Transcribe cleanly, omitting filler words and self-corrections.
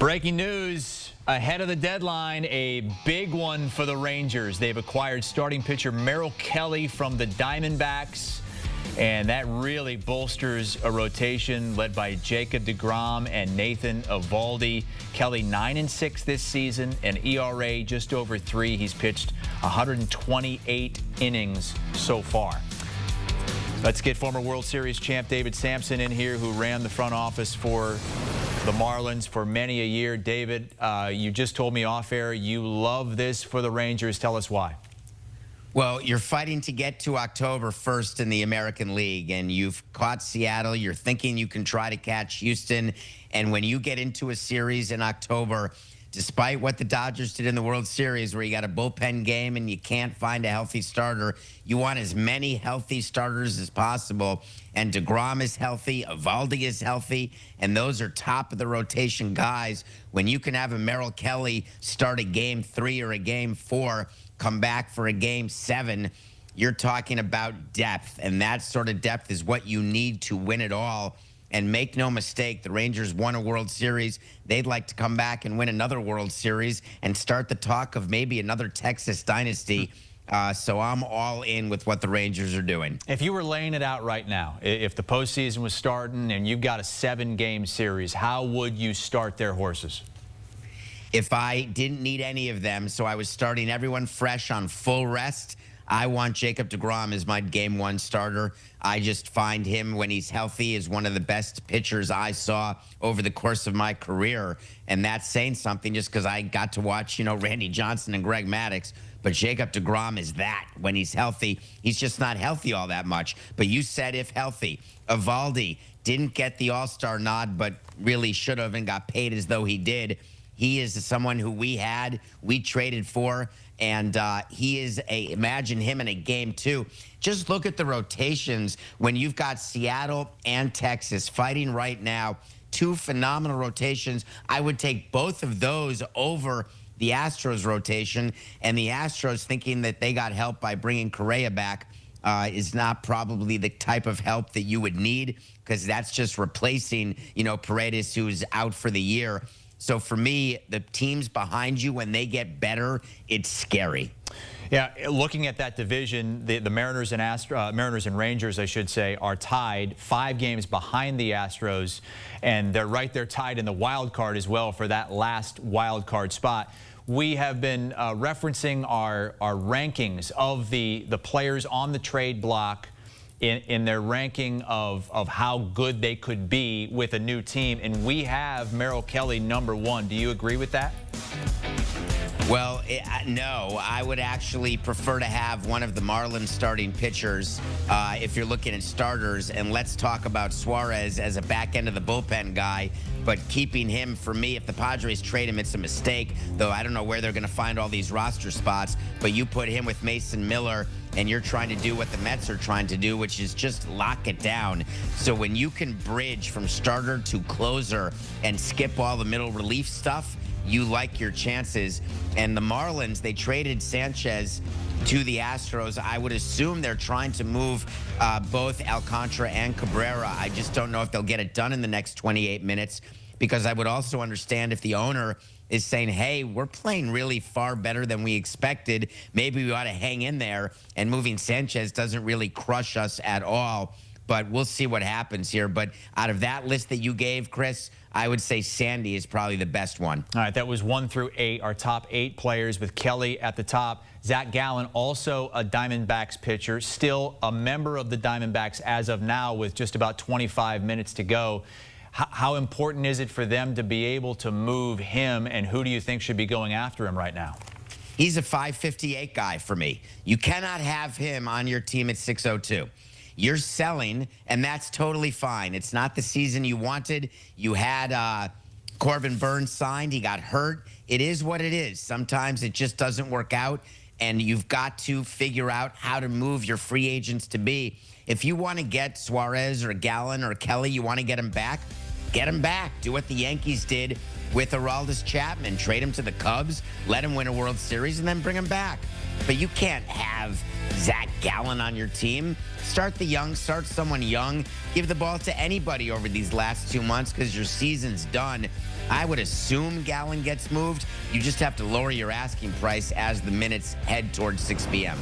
Breaking news ahead of the deadline, a big one for the Rangers. They've acquired starting pitcher Merrill Kelly from the Diamondbacks, and that really bolsters a rotation led by Jacob deGrom and Nathan Eovaldi. Kelly 9-6 this season, an ERA just over 3. He's pitched 128 innings so far. Let's get former World Series champ David Samson in here, who ran the front office for the Marlins for many a year. David, you just told me off air you love this for the Rangers. Tell us why. Well, you're fighting to get to October 1st in the American League, and you've caught Seattle. You're thinking you can try to catch Houston. And when you get into a series in October, despite what the Dodgers did in the World Series, where you got a bullpen game and you can't find a healthy starter, you want as many healthy starters as possible. And deGrom is healthy, Eovaldi is healthy, and those are top of the rotation guys. When you can have a Merrill Kelly start a game 3 or a game 4, come back for a game 7, you're talking about depth, and that sort of depth is what you need to win it all. And make no mistake, the Rangers won a World Series. They'd like to come back and win another World Series and start the talk of maybe another Texas dynasty. So I'm all in with what the Rangers are doing. If you were laying it out right now, if the postseason was starting and you've got a 7-game series, how would you start their horses? If I didn't need any of them, so I was starting everyone fresh on full rest, I want Jacob deGrom as my game 1 starter. I just find him, when he's healthy, is one of the best pitchers I saw over the course of my career. And that's saying something just because I got to watch, Randy Johnson and Greg Maddux. But Jacob deGrom is that when he's healthy. He's just not healthy all that much. But you said if healthy. Eovaldi didn't get the All-Star nod, but really should have and got paid as though he did. He is someone who we traded for, and he is imagine him in a game 2. Just look at the rotations when you've got Seattle and Texas fighting right now. 2 phenomenal rotations. I would take both of those over the Astros rotation, and the Astros thinking that they got help by bringing Correa back is not probably the type of help that you would need, because that's just replacing, Paredes, who's out for the year. So for me, the teams behind you, when they get better, it's scary. Yeah, looking at that division, the Mariners and Rangers, I should say, are tied 5 games behind the Astros, and they're right there tied in the wild card as well for that last wild card spot. We have been referencing our rankings of the players on the trade block in their ranking of how good they could be with a new team, and we have Merrill Kelly #1. Do you agree with that? Well, no. I would actually prefer to have one of the Marlins starting pitchers if you're looking at starters. And let's talk about Suarez as a back end of the bullpen guy. But keeping him, for me, if the Padres trade him, it's a mistake. Though I don't know where they're going to find all these roster spots. But you put him with Mason Miller, and you're trying to do what the Mets are trying to do, which is just lock it down. So when you can bridge from starter to closer and skip all the middle relief stuff, you like your chances. And the Marlins, they traded Sanchez to the Astros. I would assume they're trying to move both Alcantara and Cabrera. I just don't know if they'll get it done in the next 28 minutes, because I would also understand if the owner is saying, hey, we're playing really far better than we expected. Maybe we ought to hang in there, and moving Sanchez doesn't really crush us at all. But we'll see what happens here. But out of that list that you gave, Chris, I would say Sandy is probably the best one. All right, that was 1 through 8, our top 8 players, with Kelly at the top. Zach Gallen, also a Diamondbacks pitcher, still a member of the Diamondbacks as of now with just about 25 minutes to go. How important is it for them to be able to move him, and who do you think should be going after him right now? He's a 558 guy for me. You cannot have him on your team at 602. You're selling, and that's totally fine. It's not the season you wanted. You had Corbin Burns signed. He got hurt. It is what it is. Sometimes it just doesn't work out, and you've got to figure out how to move your free agents to be. If you want to get Suarez or Gallen or Kelly, you want to get them back, get him back. Do what the Yankees did with Aroldis Chapman. Trade him to the Cubs, let him win a World Series, and then bring him back. But you can't have Zach Gallen on your team. Start someone young. Give the ball to anybody over these last 2 months because your season's done. I would assume Gallen gets moved. You just have to lower your asking price as the minutes head towards 6 p.m.